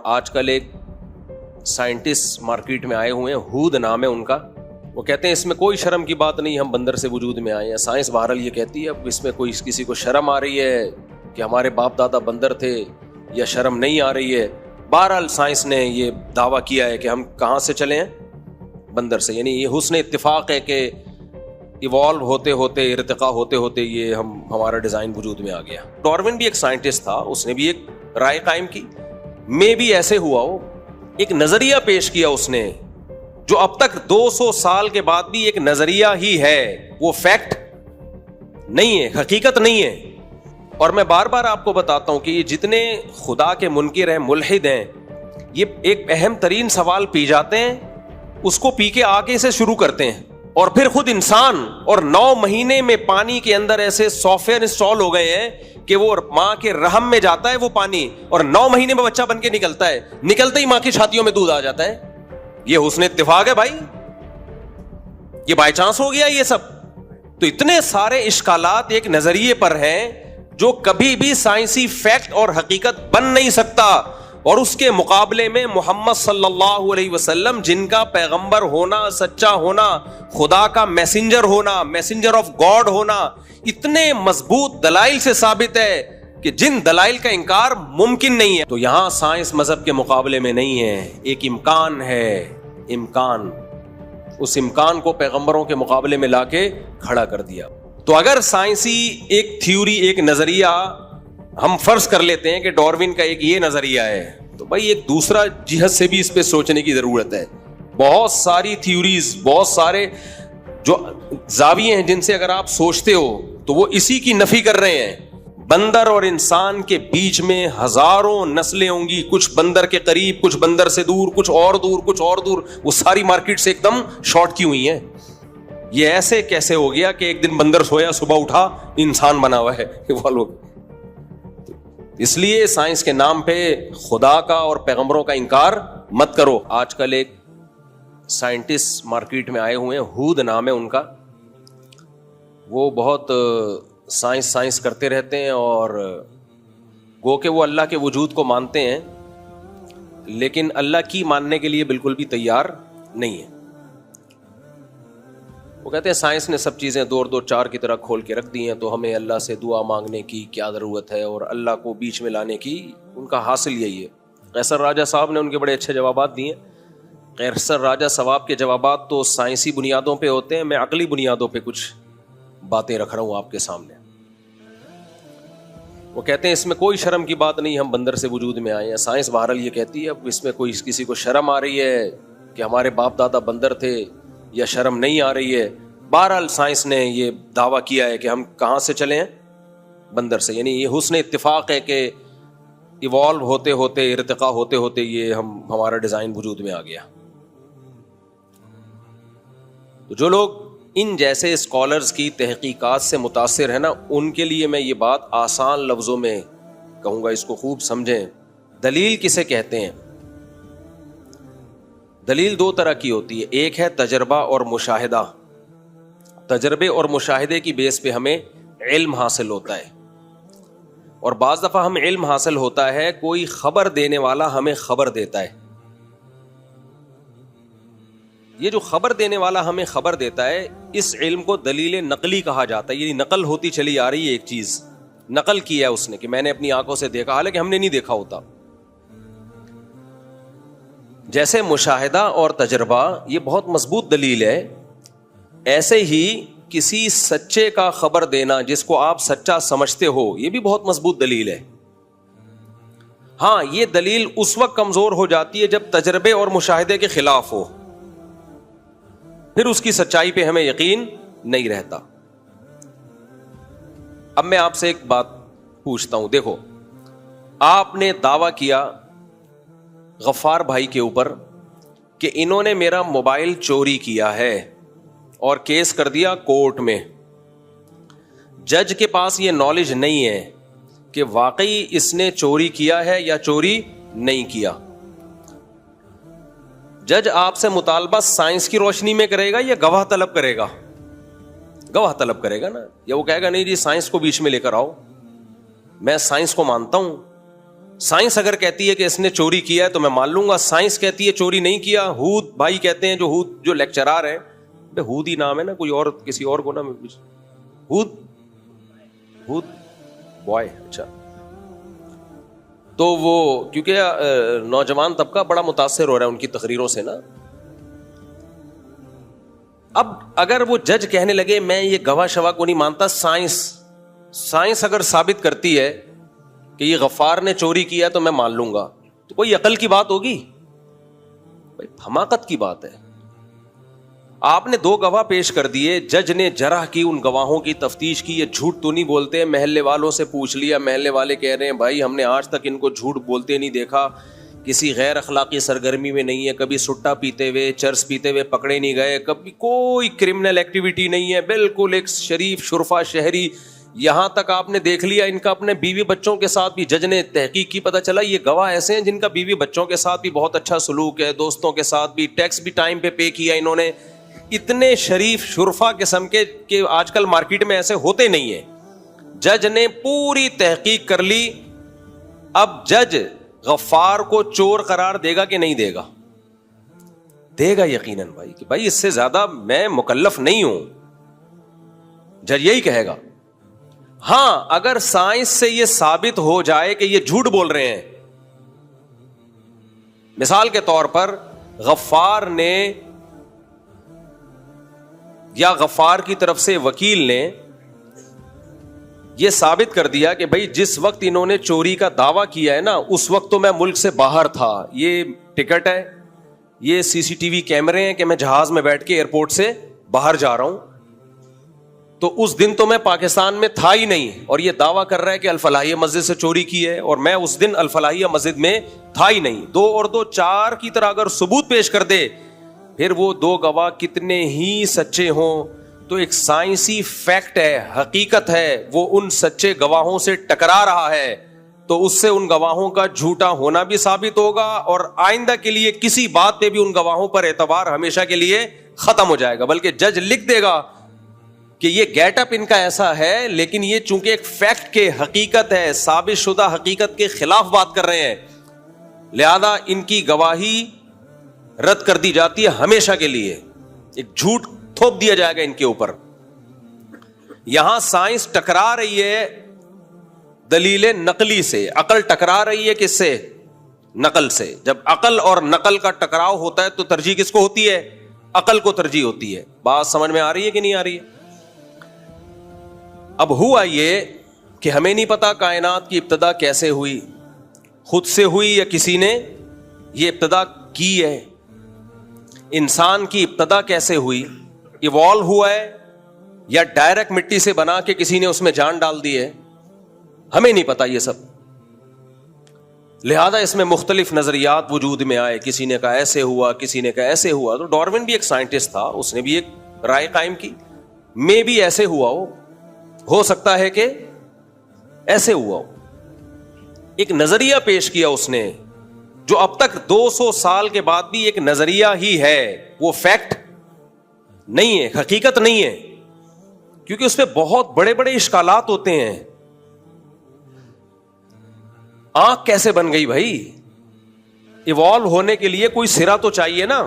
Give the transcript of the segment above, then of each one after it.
آج کل ایک سائنٹسٹ مارکیٹ میں آئے ہوئے ہیں, ہود نام ہے ان کا. وہ کہتے ہیں اس میں کوئی شرم کی بات نہیں, ہم بندر سے وجود میں آئے ہیں. سائنس بہرحال یہ کہتی ہے, اب اس میں کوئی کسی کو شرم آ رہی ہے کہ ہمارے باپ دادا بندر تھے یا شرم نہیں آ رہی ہے. بہرحال سائنس نے یہ دعویٰ کیا ہے کہ ہم کہاں سے چلے ہیں, بندر سے. یعنی یہ حسن اتفاق ہے کہ ایوالو ہوتے ہوتے, ارتقاء ہوتے ہوتے یہ ہمارا ڈیزائن وجود میں آ گیا. ڈارون بھی ایک سائنٹسٹ تھا, اس نے بھی ایک رائے قائم کی. میں بھی ایسے ہوا ہو, ایک نظریہ پیش کیا اس نے جو اب تک 200 سال کے بعد بھی ایک نظریہ ہی ہے, وہ فیکٹ نہیں ہے, حقیقت نہیں ہے. اور میں بار بار آپ کو بتاتا ہوں کہ یہ جتنے خدا کے منکر ہیں, ملحد ہیں, یہ ایک اہم ترین سوال پی جاتے ہیں, اس کو پی کے آگے سے شروع کرتے ہیں, اور پھر خود انسان اور 9 مہینے میں پانی کے اندر ایسے سافٹ ویئر انسٹال ہو گئے ہیں کہ وہ ماں کے رحم میں جاتا ہے وہ پانی, اور 9 مہینے میں بچہ بن کے نکلتا ہے, نکلتے ہی ماں کی چھاتیوں میں دودھ آ جاتا ہے. یہ حسن اتفاق ہے بھائی, یہ بائی چانس ہو گیا یہ سب؟ تو اتنے سارے اشکالات ایک نظریے پر ہیں جو کبھی بھی سائنسی فیکٹ اور حقیقت بن نہیں سکتا. اور اس کے مقابلے میں محمد صلی اللہ علیہ وسلم, جن کا پیغمبر ہونا, سچا ہونا, خدا کا میسنجر ہونا, میسنجر آف گاڈ ہونا, اتنے مضبوط دلائل سے ثابت ہے کہ جن دلائل کا انکار ممکن نہیں ہے. تو یہاں سائنس مذہب کے مقابلے میں نہیں ہے, ایک امکان ہے, امکان. اس امکان کو پیغمبروں کے مقابلے میں لا کے کھڑا کر دیا. تو اگر سائنسی ایک تھیوری, ایک نظریہ ہم فرض کر لیتے ہیں کہ ڈارون کا ایک یہ نظریہ ہے, تو بھائی ایک دوسرا جہت سے بھی اس پہ سوچنے کی ضرورت ہے. بہت ساری تھیوریز, بہت سارے جو زاویے ہیں جن سے اگر آپ سوچتے ہو تو وہ اسی کی نفی کر رہے ہیں. بندر اور انسان کے بیچ میں ہزاروں نسلیں ہوں گی, کچھ بندر کے قریب, کچھ بندر سے دور, کچھ اور دور, کچھ اور دور, وہ ساری مارکیٹ سے ایک دم شارٹ کی ہوئی ہیں. یہ ایسے کیسے ہو گیا کہ ایک دن بندر سویا, صبح اٹھا انسان بنا ہوا ہے وہ لوگ. اس لیے سائنس کے نام پہ خدا کا اور پیغمبروں کا انکار مت کرو. آج کل ایک سائنٹسٹ مارکیٹ میں آئے ہوئے ہیں, ہود نام ہے ان کا. وہ بہت سائنس کرتے رہتے ہیں, اور گو کہ وہ اللہ کے وجود کو مانتے ہیں, لیکن اللہ کی ماننے کے لیے بالکل بھی تیار نہیں ہے. وہ کہتے ہیں سائنس نے سب چیزیں 2 اور 2 4 کی طرح کھول کے رکھ دی ہیں, تو ہمیں اللہ سے دعا مانگنے کی کیا ضرورت ہے, اور اللہ کو بیچ میں لانے کی ان کا حاصل یہی ہے. قیصر راجہ صاحب نے ان کے بڑے اچھے جوابات دیے. قیصر راجہ صاحب کے جوابات تو سائنسی بنیادوں پہ ہوتے ہیں, میں عقلی بنیادوں پہ کچھ باتیں رکھ رہا ہوں آپ کے سامنے. وہ کہتے ہیں اس میں کوئی شرم کی بات نہیں, ہم بندر سے وجود میں آئے ہیں. سائنس بہرحال یہ کہتی ہے, اب اس میں کوئی کسی کو شرم آ رہی ہے کہ ہمارے باپ دادا بندر تھے یا شرم نہیں آ رہی ہے. بہرحال سائنس نے یہ دعویٰ کیا ہے کہ ہم کہاں سے چلے ہیں, بندر سے. یعنی یہ حسن اتفاق ہے کہ ایوالو ہوتے ہوتے, ارتقاء ہوتے ہوتے یہ ہمارا ڈیزائن وجود میں آ گیا. تو جو لوگ ان جیسے اسکالرز کی تحقیقات سے متاثر ہیں نا, ان کے لیے میں یہ بات آسان لفظوں میں کہوں گا, اس کو خوب سمجھیں. دلیل کسے کہتے ہیں؟ دلیل 2 طرح کی ہوتی ہے. ایک ہے تجربہ اور مشاہدہ. تجربے اور مشاہدے کی بیس پہ ہمیں علم حاصل ہوتا ہے, اور بعض دفعہ ہم علم حاصل ہوتا ہے کوئی خبر دینے والا ہمیں خبر دیتا ہے. یہ جو خبر دینے والا ہمیں خبر دیتا ہے, اس علم کو دلیل نقلی کہا جاتا ہے. یعنی نقل ہوتی چلی آ رہی ہے, ایک چیز نقل کیا ہے اس نے کہ میں نے اپنی آنکھوں سے دیکھا, حالانکہ ہم نے نہیں دیکھا ہوتا. جیسے مشاہدہ اور تجربہ یہ بہت مضبوط دلیل ہے, ایسے ہی کسی سچے کا خبر دینا جس کو آپ سچا سمجھتے ہو, یہ بھی بہت مضبوط دلیل ہے. ہاں, یہ دلیل اس وقت کمزور ہو جاتی ہے جب تجربے اور مشاہدے کے خلاف ہو, پھر اس کی سچائی پہ ہمیں یقین نہیں رہتا. اب میں آپ سے ایک بات پوچھتا ہوں. دیکھو, آپ نے دعویٰ کیا غفار بھائی کے اوپر کہ انہوں نے میرا موبائل چوری کیا ہے, اور کیس کر دیا کورٹ میں. جج کے پاس یہ نالج نہیں ہے کہ واقعی اس نے چوری کیا ہے یا چوری نہیں کیا. جج آپ سے مطالبہ سائنس کی روشنی میں کرے گا یا گواہ طلب کرے گا؟ گواہ طلب کرے گا نا. یا وہ کہے گا نہیں جی سائنس کو بیچ میں لے کر آؤ, میں سائنس کو مانتا ہوں, سائنس اگر کہتی ہے کہ اس نے چوری کیا ہے تو میں مان لوں گا, سائنس کہتی ہے چوری نہیں کیا. ہود بھائی کہتے ہیں, ہود جو لیکچرار ہیں, ہود ہی نام ہے نا, کوئی اور کسی اور کو نا, ہود بوائے. اچھا, تو وہ کیونکہ نوجوان طبقہ بڑا متاثر ہو رہا ہے ان کی تقریروں سے نا. اب اگر وہ جج کہنے لگے میں یہ گواہ شواہ کو نہیں مانتا, سائنس اگر ثابت کرتی ہے کہ یہ غفار نے چوری کیا تو میں مان لوں گا, تو کوئی عقل کی بات ہوگی؟ بھائی حماقت کی بات ہے. آپ نے 2 گواہ پیش کر دیے, جج نے جرح کی ان گواہوں کی تفتیش کی, یہ جھوٹ تو نہیں بولتے. محلے والوں سے پوچھ لیا, محلے والے کہہ رہے ہیں بھائی ہم نے آج تک ان کو جھوٹ بولتے نہیں دیکھا, کسی غیر اخلاقی سرگرمی میں نہیں ہے, کبھی سٹا پیتے ہوئے چرس پیتے ہوئے پکڑے نہیں گئے, کبھی کوئی کرمنل ایکٹیویٹی نہیں ہے, بالکل ایک شریف شرفا شہری. یہاں تک آپ نے دیکھ لیا ان کا اپنے بیوی بچوں کے ساتھ بھی, جج نے تحقیق کی, پتہ چلا یہ گواہ ایسے ہیں جن کا بیوی بچوں کے ساتھ بھی بہت اچھا سلوک ہے, دوستوں کے ساتھ بھی, ٹیکس بھی ٹائم پہ پے کیا انہوں نے. اتنے شریف شرفا قسم کے کہ آج کل مارکیٹ میں ایسے ہوتے نہیں ہیں. جج نے پوری تحقیق کر لی. اب جج غفار کو چور قرار دے گا کہ نہیں دے گا؟ دے گا یقیناً بھائی, کہ بھائی اس سے زیادہ میں مکلف نہیں ہوں. جج یہی کہے گا. ہاں اگر سائنس سے یہ ثابت ہو جائے کہ یہ جھوٹ بول رہے ہیں, مثال کے طور پر غفار نے یا غفار کی طرف سے وکیل نے یہ ثابت کر دیا کہ بھائی جس وقت انہوں نے چوری کا دعویٰ کیا ہے نا, اس وقت تو میں ملک سے باہر تھا, یہ ٹکٹ ہے, یہ CCTV کیمرے ہیں کہ میں جہاز میں بیٹھ کے ایئرپورٹ سے باہر جا رہا ہوں, تو اس دن تو میں پاکستان میں تھا ہی نہیں, اور یہ دعویٰ کر رہا ہے کہ الفلاحیہ مسجد سے چوری کی ہے, اور میں اس دن الفلاحیہ مسجد میں تھا ہی نہیں. 2 اور 2 4 کی طرح اگر ثبوت پیش کر دے, پھر وہ 2 گواہ کتنے ہی سچے ہوں تو ایک سائنسی فیکٹ ہے, حقیقت ہے, وہ ان سچے گواہوں سے ٹکرا رہا ہے, تو اس سے ان گواہوں کا جھوٹا ہونا بھی ثابت ہوگا, اور آئندہ کے لیے کسی بات پہ بھی ان گواہوں پر اعتبار ہمیشہ کے لیے ختم ہو جائے گا. بلکہ جج لکھ دے گا کہ یہ گیٹ اپ ان کا ایسا ہے, لیکن یہ چونکہ ایک فیکٹ کے حقیقت ہے, ثابت شدہ حقیقت کے خلاف بات کر رہے ہیں, لہذا ان کی گواہی رد کر دی جاتی ہے ہمیشہ کے لیے. ایک جھوٹ تھوپ دیا جائے گا ان کے اوپر. یہاں سائنس ٹکرا رہی ہے دلیل نقلی سے, عقل ٹکرا رہی ہے کس سے؟ نقل سے. جب عقل اور نقل کا ٹکراؤ ہوتا ہے تو ترجیح کس کو ہوتی ہے؟ عقل کو ترجیح ہوتی ہے. بات سمجھ میں آ رہی ہے کہ نہیں آ رہی ہے؟ اب ہوا یہ کہ ہمیں نہیں پتا کائنات کی ابتدا کیسے ہوئی, خود سے ہوئی یا کسی نے یہ ابتدا کی ہے. انسان کی ابتدا کیسے ہوئی, ایوالو ہوا ہے یا ڈائریکٹ مٹی سے بنا کے کسی نے اس میں جان ڈال دی ہے, ہمیں نہیں پتا یہ سب. لہذا اس میں مختلف نظریات وجود میں آئے, کسی نے کہا ایسے ہوا, کسی نے کہا ایسے ہوا. تو ڈارون بھی ایک سائنٹسٹ تھا, اس نے بھی ایک رائے قائم کی, میں بھی ایسے ہوا ہو سکتا ہے کہ ایسے ہوا ہو. ایک نظریہ پیش کیا اس نے جو اب تک 200 سال کے بعد بھی ایک نظریہ ہی ہے, وہ فیکٹ نہیں ہے, حقیقت نہیں ہے, کیونکہ اس پہ بہت بڑے بڑے اشکالات ہوتے ہیں. آنکھ کیسے بن گئی بھائی؟ ایوالو ہونے کے لیے کوئی سرا تو چاہیے نا,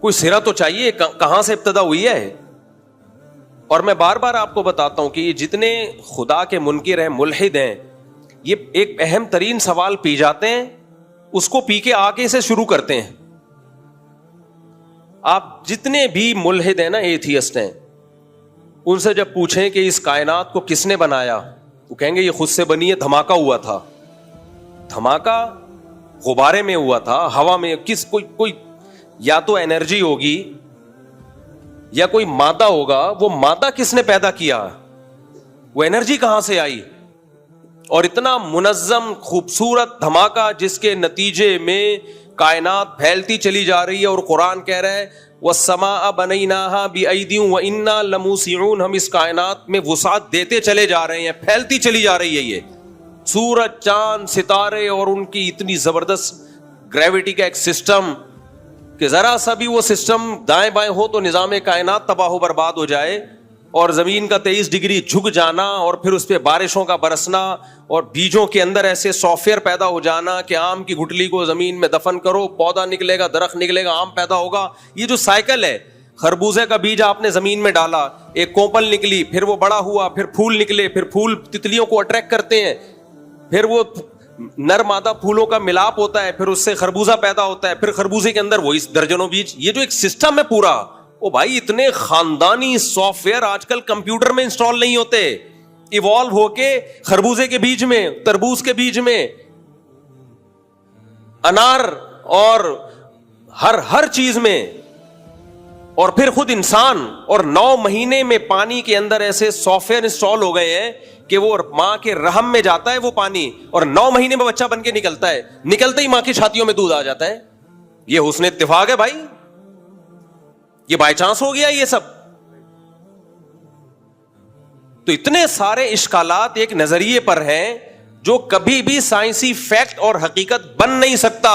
کوئی سرا تو چاہیے, کہاں سے ابتدا ہوئی ہے. اور میں بار بار آپ کو بتاتا ہوں کہ یہ جتنے خدا کے منکر ہیں, ملحد ہیں, یہ ایک اہم ترین سوال پی جاتے ہیں, اس کو پی کے آگے سے شروع کرتے ہیں. آپ جتنے بھی ملحد ہیں نا, ایتھیسٹ ہیں, ان سے جب پوچھیں کہ اس کائنات کو کس نے بنایا, وہ کہیں گے یہ خود سے بنی ہے, دھماکہ ہوا تھا. دھماکہ غبارے میں ہوا تھا, ہوا میں, کوئی یا تو انرجی ہوگی یا کوئی مادہ ہوگا, وہ مادہ کس نے پیدا کیا, وہ انرجی کہاں سے آئی. اور اتنا منظم خوبصورت دھماکہ جس کے نتیجے میں کائنات پھیلتی چلی جا رہی ہے, اور قرآن کہہ رہا ہے وَالسَّمَاءَ بَنَيْنَاهَا بِأَيْدٍ وَإِنَّا لَمُوسِعُونَ, ہم اس کائنات میں وسعت دیتے چلے جا رہے ہیں, پھیلتی چلی جا رہی ہے. یہ سورج, چاند, ستارے اور ان کی اتنی زبردست گریوٹی کا ایک سسٹم کہ ذرا سا بھی وہ سسٹم دائیں بائیں ہو تو نظام کائنات تباہ و برباد ہو جائے. اور زمین کا 23 ڈگری جھک جانا اور پھر اس پہ بارشوں کا برسنا اور بیجوں کے اندر ایسے سافٹ ویئر پیدا ہو جانا کہ آم کی گٹلی کو زمین میں دفن کرو, پودا نکلے گا, درخت نکلے گا, آم پیدا ہوگا. یہ جو سائیکل ہے, خربوزے کا بیج آپ نے زمین میں ڈالا, ایک کوپل نکلی, پھر وہ بڑا ہوا, پھر پھول نکلے, پھر پھول تتلیوں کو اٹریکٹ کرتے ہیں, پھر وہ نر مادہ پھولوں کا ملاپ ہوتا ہے, پھر اس سے خربوزہ پیدا ہوتا ہے, پھر خربوزے کے اندر وہی درجنوں بیج. یہ جو ایک سسٹم ہے پورا, او بھائی اتنے خاندانی سافٹ ویئر آج کل کمپیوٹر میں انسٹال نہیں ہوتے, ایوالو ہو کے خربوزے کے بیج میں, تربوز کے بیج میں, انار اور ہر چیز میں, اور پھر خود انسان, اور 9 مہینے میں پانی کے اندر ایسے سافٹ ویئر انسٹال ہو گئے ہیں کہ وہ ماں کے رحم میں جاتا ہے وہ پانی, اور 9 مہینے میں بچہ بن کے نکلتا ہے, نکلتے ہی ماں کی چھاتیوں میں دودھ آ جاتا ہے. یہ حسن اتفاق ہے بھائی, یہ بائی چانس ہو گیا یہ سب؟ تو اتنے سارے اشکالات ایک نظریے پر ہیں جو کبھی بھی سائنسی فیکٹ اور حقیقت بن نہیں سکتا,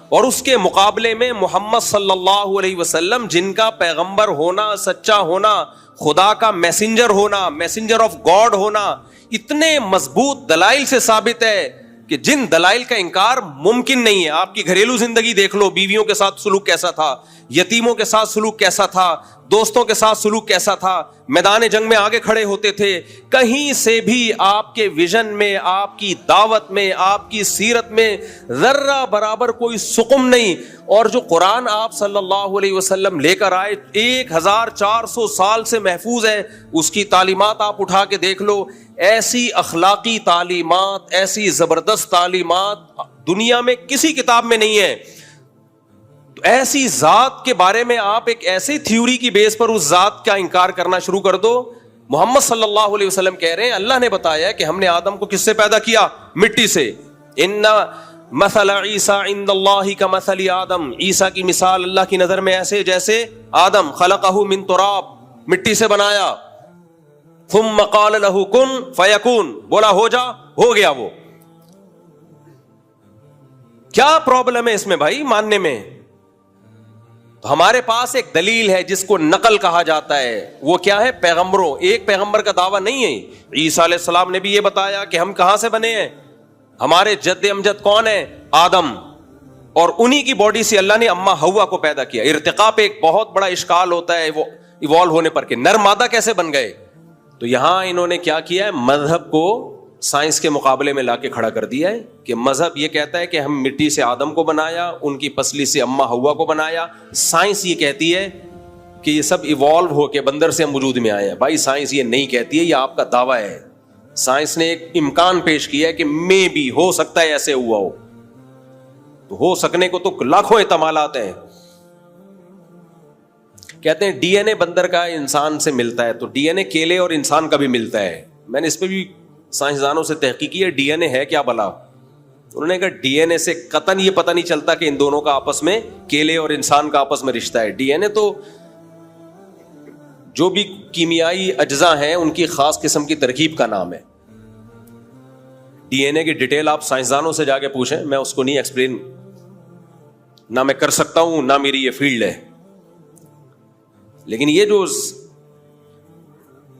اور اس کے مقابلے میں محمد صلی اللہ علیہ وسلم جن کا پیغمبر ہونا, سچا ہونا, خدا کا میسنجر ہونا, میسنجر آف گاڈ ہونا اتنے مضبوط دلائل سے ثابت ہے کہ جن دلائل کا انکار ممکن نہیں ہے. آپ کی گھریلو زندگی دیکھ لو, بیویوں کے ساتھ سلوک کیسا تھا, یتیموں کے ساتھ سلوک کیسا تھا, دوستوں کے ساتھ سلوک کیسا تھا, میدان جنگ میں آگے کھڑے ہوتے تھے. کہیں سے بھی آپ کے ویژن میں, آپ کی دعوت میں, آپ کی سیرت میں ذرہ برابر کوئی سقم نہیں. اور جو قرآن آپ صلی اللہ علیہ وسلم لے کر آئے 1400 سال سے محفوظ ہے, اس کی تعلیمات آپ اٹھا کے دیکھ لو. ایسی اخلاقی تعلیمات, ایسی زبردست تعلیمات دنیا میں کسی کتاب میں نہیں ہے. تو ایسی ذات کے بارے میں آپ ایک ایسی تھیوری کی بیس پر اس ذات کا انکار کرنا شروع کر دو. محمد صلی اللہ علیہ وسلم کہہ رہے ہیں اللہ نے بتایا کہ ہم نے آدم کو کس سے پیدا کیا؟ مٹی سے. ان مثل عیسیٰ عند اللہ کمثل آدم, عیسیٰ کی مثال اللہ کی نظر میں ایسے جیسے آدم, خلقہ من تراب, مٹی سے بنایا, ثم قال له کن فیکون, بولا ہو جا, ہو گیا. وہ کیا پرابلم ہے اس میں بھائی ماننے میں؟ تو ہمارے پاس ایک دلیل ہے جس کو نقل کہا جاتا ہے. وہ کیا ہے؟ پیغمبروں. ایک پیغمبر کا دعویٰ نہیں ہے. عیسیٰ علیہ السلام نے بھی یہ بتایا کہ ہم کہاں سے بنے ہیں, ہمارے جد امجد کون ہے؟ آدم, اور انہی کی باڈی سے اللہ نے اماں حوا کو پیدا کیا. ارتقاء پہ ایک بہت بڑا اشکال ہوتا ہے وہ ایوالو ہونے پر کہ نر مادہ کیسے بن گئے. تو یہاں انہوں نے کیا کیا ہے, مذہب کو سائنس کے مقابلے میں لا کے کھڑا کر دیا ہے کہ مذہب یہ کہتا ہے کہ ہم مٹی سے آدم کو بنایا, ان کی پسلی سے اماں حوا کو بنایا. سائنس یہ کہتی ہے کہ یہ سب ایوالو ہو کے بندر سے ہم وجود میں آئے ہیں. بھائی سائنس یہ نہیں کہتی ہے, یہ آپ کا دعویٰ ہے. سائنس نے ایک امکان پیش کیا ہے کہ مے بھی ہو سکتا ہے ایسے ہوا ہو. تو ہو سکنے کو تو لاکھوں احتمالات ہیں. کہتے ہیں ڈی این اے بندر کا انسان سے ملتا ہے, تو ڈی این اے کیلے اور انسان کا بھی ملتا ہے. میں نے اس پہ بھی سائنسدانوں سے تحقیق کی ہے, ڈی این اے ہے کیا بلا. انہوں نے کہا ڈی این اے سے قطعاً یہ پتہ نہیں چلتا کہ ان دونوں کا آپس میں, کیلے اور انسان کا آپس میں رشتہ ہے. ڈی این اے تو جو بھی کیمیائی اجزاء ہیں ان کی خاص قسم کی ترکیب کا نام ہے. ڈی این اے کی ڈیٹیل آپ سائنسدانوں سے جا کے پوچھیں, میں اس کو نہیں ایکسپلین نہ میں کر سکتا ہوں, نہ میری یہ فیلڈ ہے. لیکن یہ جو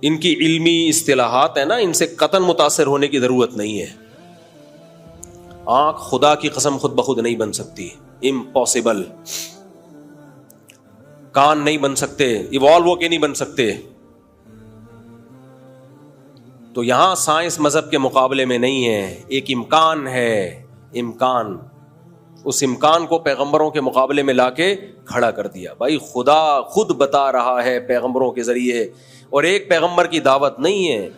ان کی علمی اصطلاحات ہیں نا, ان سے قطعاً متاثر ہونے کی ضرورت نہیں ہے. آنکھ خدا کی قسم خود بخود نہیں بن سکتی, امپاسبل. کان نہیں بن سکتے, ایوالو ہو کے نہیں بن سکتے. تو یہاں سائنس مذہب کے مقابلے میں نہیں ہے, ایک امکان ہے, امکان. اس امکان کو پیغمبروں کے مقابلے میں لا کے کھڑا کر دیا. بھائی خدا خود بتا رہا ہے پیغمبروں کے ذریعے, اور ایک پیغمبر کی دعوت نہیں ہے.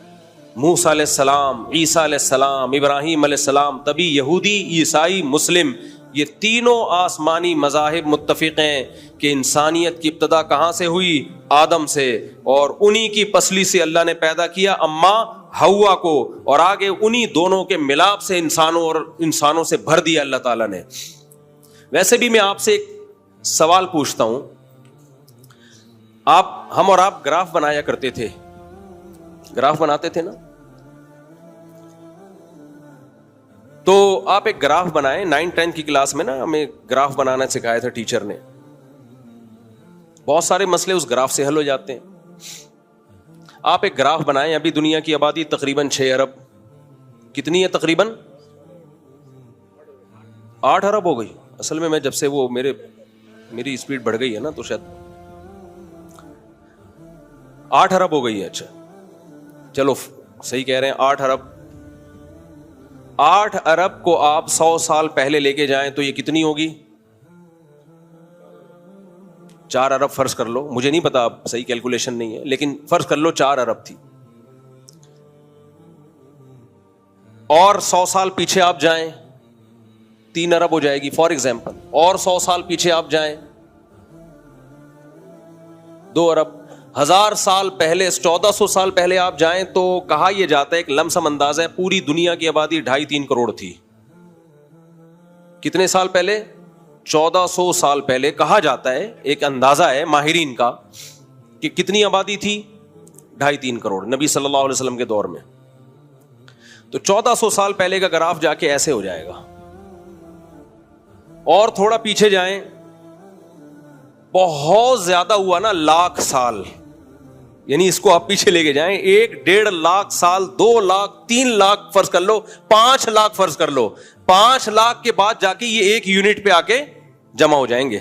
موسیٰ علیہ السلام, عیسیٰ علیہ السلام, ابراہیم علیہ السلام, تبھی یہودی, عیسائی, مسلم, یہ تینوں آسمانی مذاہب متفق ہیں کہ انسانیت کی ابتدا کہاں سے ہوئی؟ آدم سے, اور انہی کی پسلی سے اللہ نے پیدا کیا اماں حوا کو, اور آگے انہی دونوں کے ملاپ سے انسانوں سے بھر دیا اللہ تعالیٰ نے. ویسے بھی میں آپ سے ایک سوال پوچھتا ہوں, ہم اور آپ گراف بنایا کرتے تھے, گراف بناتے تھے نا, تو آپ ایک گراف بنائیں. 9-10 کی کلاس میں نا ہمیں گراف بنانا سکھایا تھا ٹیچر نے. بہت سارے مسئلے اس گراف سے حل ہو جاتے ہیں. آپ ایک گراف بنائیں, ابھی دنیا کی آبادی تقریباً 6 ارب, کتنی ہے تقریباً 8 ارب ہو گئی. اصل میں جب سے وہ میری اسپیڈ بڑھ گئی ہے نا, تو شاید 8 ارب ہو گئی ہے. اچھا چلو صحیح کہہ رہے ہیں, 8 ارب. 8 ارب کو آپ 100 سال پہلے لے کے جائیں تو یہ کتنی ہوگی؟ 4 ارب فرض کر لو, مجھے نہیں پتا, صحیح کیلکولیشن نہیں ہے, لیکن فرض کر لو 4 ارب تھی. اور 100 سال پیچھے آپ جائیں 3 ارب ہو جائے گی فار ایگزامپل. اور 100 سال پیچھے آپ جائیں 2 ارب. 1000 سال پہلے, 1400 سال پہلے آپ جائیں تو کہا یہ جاتا ہے, ایک لمسم اندازہ ہے, پوری دنیا کی آبادی 2.5-3 کروڑ تھی. کتنے سال پہلے؟ 1400 سال پہلے. کہا جاتا ہے, ایک اندازہ ہے ماہرین کا, کہ کتنی آبادی تھی؟ 2.5-3 کروڑ نبی صلی اللہ علیہ وسلم کے دور میں. تو 1400 سال پہلے کا گراف جا کے ایسے ہو جائے گا. اور تھوڑا پیچھے جائیں, بہت زیادہ ہوا نا, 1,00,000 سال, یعنی اس کو آپ پیچھے لے کے جائیں, 1-1.5 لاکھ سال, 2 لاکھ, 3 لاکھ فرض کر لو, 5 لاکھ فرض کر لو. 5 لاکھ کے بعد جا کے یہ 1 یونٹ پہ آ کے جمع ہو جائیں گے.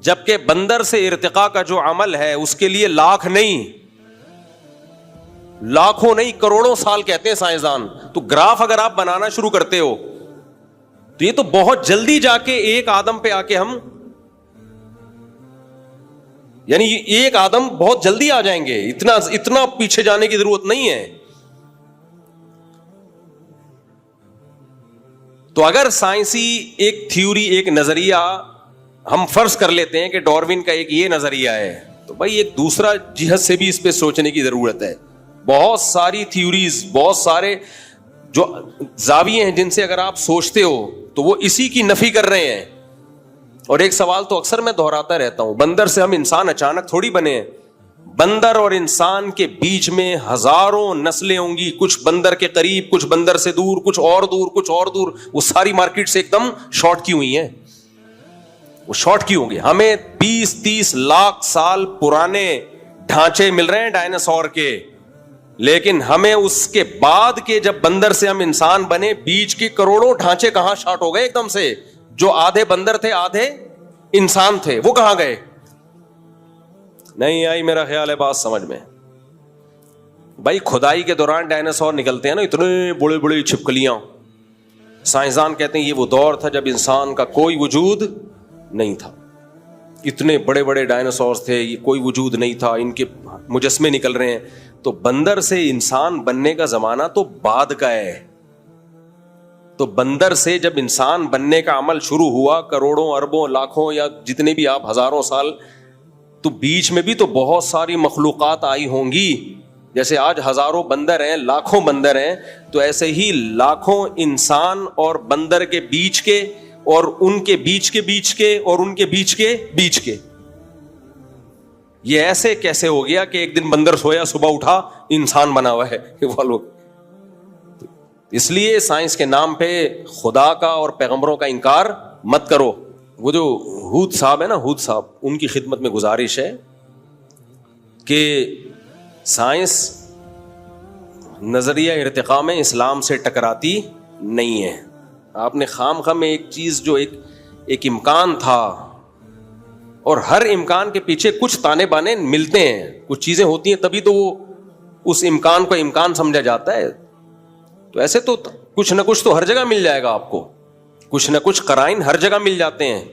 جبکہ بندر سے ارتقاء کا جو عمل ہے اس کے لیے لاکھ نہیں, لاکھوں نہیں, کروڑوں سال کہتے ہیں سائنسدان. تو گراف اگر آپ بنانا شروع کرتے ہو تو یہ تو بہت جلدی جا کے 1 آدم پہ آ کے ہم, یعنی 1 آدم بہت جلدی آ جائیں گے. اتنا پیچھے جانے کی ضرورت نہیں ہے. تو اگر سائنسی ایک تھیوری, ایک نظریہ ہم فرض کر لیتے ہیں کہ ڈاروین کا ایک یہ نظریہ ہے, تو بھائی ایک دوسرا جہت سے بھی اس پہ سوچنے کی ضرورت ہے. بہت ساری تھیوریز, بہت سارے جو زاویے ہیں جن سے اگر آپ سوچتے ہو تو وہ اسی کی نفی کر رہے ہیں. اور ایک سوال تو اکثر میں دہراتا رہتا ہوں, بندر سے ہم انسان اچانک تھوڑی بنے ہیں. بندر اور انسان کے بیچ میں ہزاروں نسلیں ہوں گی, کچھ بندر کے قریب, کچھ بندر سے دور, کچھ اور دور, کچھ اور دور. وہ ساری مارکیٹ سے ایک دم شارٹ کی ہوئی ہیں. وہ شارٹ کی ہوں گی. ہمیں 20-30 لاکھ سال پرانے ڈھانچے مل رہے ہیں ڈائناسور کے, لیکن ہمیں اس کے بعد کے جب بندر سے ہم انسان بنے, بیچ کے کروڑوں ڈھانچے کہاں شارٹ ہو گئے ایک دم سے. جو آدھے بندر تھے آدھے انسان تھے, وہ کہاں گئے؟ نہیں آئی میرا خیال ہے بات سمجھ میں. بھائی کھدائی کے دوران ڈائناسور نکلتے ہیں نا, اتنے بڑے بڑے چھپکلیاں. سائنسدان کہتے ہیں یہ وہ دور تھا جب انسان کا کوئی وجود نہیں تھا. اتنے بڑے بڑے ڈائناسورز تھے, یہ کوئی وجود نہیں تھا, ان کے مجسمے نکل رہے ہیں. تو بندر سے انسان بننے کا زمانہ تو بعد کا ہے. تو بندر سے جب انسان بننے کا عمل شروع ہوا, کروڑوں اربوں لاکھوں یا جتنے بھی آپ ہزاروں سال, تو بیچ میں بھی تو بہت ساری مخلوقات آئی ہوں گی. جیسے آج ہزاروں بندر ہیں, لاکھوں بندر ہیں, تو ایسے ہی لاکھوں انسان اور بندر کے بیچ کے, اور ان کے بیچ کے بیچ کے, اور ان کے بیچ کے بیچ کے. یہ ایسے کیسے ہو گیا کہ ایک دن بندر سویا, صبح اٹھا انسان بنا ہوا ہے وہ لوگ. اس لیے سائنس کے نام پہ خدا کا اور پیغمبروں کا انکار مت کرو. وہ جو ہود صاحب ہے نا, ہود صاحب, ان کی خدمت میں گزارش ہے کہ سائنس نظریہ ارتقاء میں اسلام سے ٹکراتی نہیں ہے. آپ نے خام خواہ میں ایک چیز جو ایک امکان تھا, اور ہر امکان کے پیچھے کچھ تانے بانے ملتے ہیں, کچھ چیزیں ہوتی ہیں تبھی تو وہ اس امکان کو امکان سمجھا جاتا ہے. تو ایسے تو کچھ نہ کچھ تو ہر جگہ مل جائے گا آپ کو, کچھ نہ کچھ قرائن ہر جگہ مل جاتے ہیں.